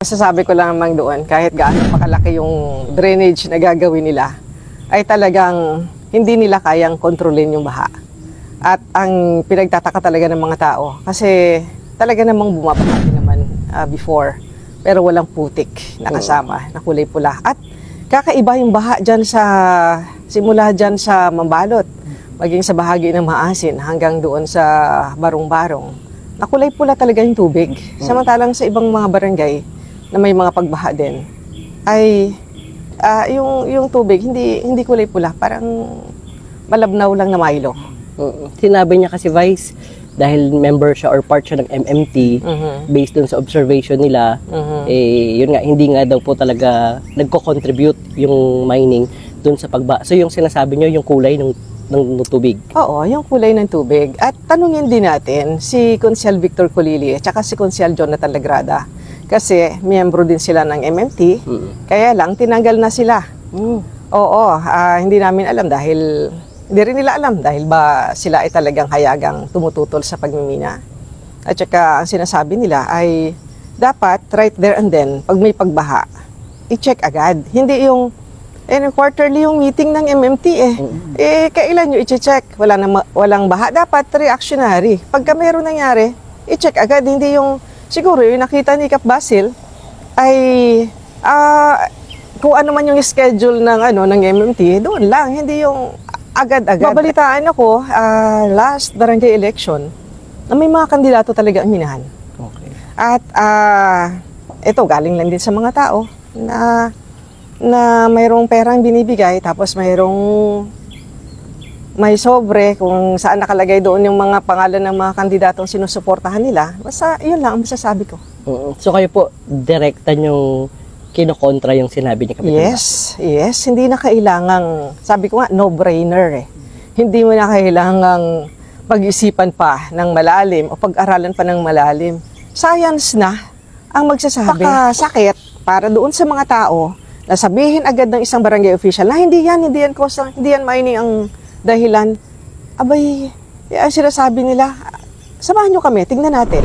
Masasabi ko lang naman doon, kahit gaano pakalaki yung drainage na gagawin nila, ay talagang hindi nila kayang kontrolin yung baha. At ang pinagtataka talaga ng mga tao, kasi talaga namang bumabaha din naman before, pero walang putik na kasama, na kulay pula. At kakaiba yung baha dyan simula dyan sa Mambalot, maging sa bahagi ng Maasin, hanggang doon sa Barong-Barong. Nakulay pula talaga yung tubig. Samantalang sa ibang mga barangay, na may mga pagbaha din, ay yung tubig hindi kulay pula, parang malabnaw lang na Milo. Sinabi niya kasi Vice, dahil member siya or part siya ng MMT, based dun sa observation nila, yun nga, hindi nga daw po talaga nagko-contribute yung mining dun sa pagbaha. So yung sinasabi niyo, yung kulay ng tubig. Oo, yung kulay ng tubig. At tanungin din natin si Consiel Victor Colili at saka si Consiel Jonathan Lagrada. Kasi miyembro din sila ng MMT, kaya lang tinanggal na sila. Oo, hindi namin alam dahil, hindi rin nila alam dahil ba sila ay talagang hayagang tumututol sa pagmimina. At saka ang sinasabi nila ay dapat right there and then, pag may pagbaha, i-check agad. Hindi yung quarterly yung meeting ng MMT kailan nyo i-check? Walang baha, dapat reactionary. Pagka mayroon nangyari, i-check agad, hindi yung siguro yung nakita ni Kap Basil ay kung ano man yung schedule ng MMT, doon lang, hindi yung agad-agad. Babalitaan ako last barangay election na may mga kandidato talaga ang minahan. Okay. At ito galing lang din sa mga tao na mayroong perang binibigay, tapos may sobre kung saan nakalagay doon yung mga pangalan ng mga kandidatong sinusuportahan nila. Basta yun lang ang masasabi ko. So kayo po, direkta yung kinokontra yung sinabi ni Kapitan? Yes. Hindi na kailangang, sabi ko nga, no-brainer Hindi mo na kailangang pag-isipan pa ng malalim o pag-aralan pa ng malalim. Science na ang magsasabi. Sakit para doon sa mga tao na sabihin agad ng isang barangay official na hindi yan mining ang dahilan. Abay, ang sinasabi nila, samahan nyo kami, tingnan natin.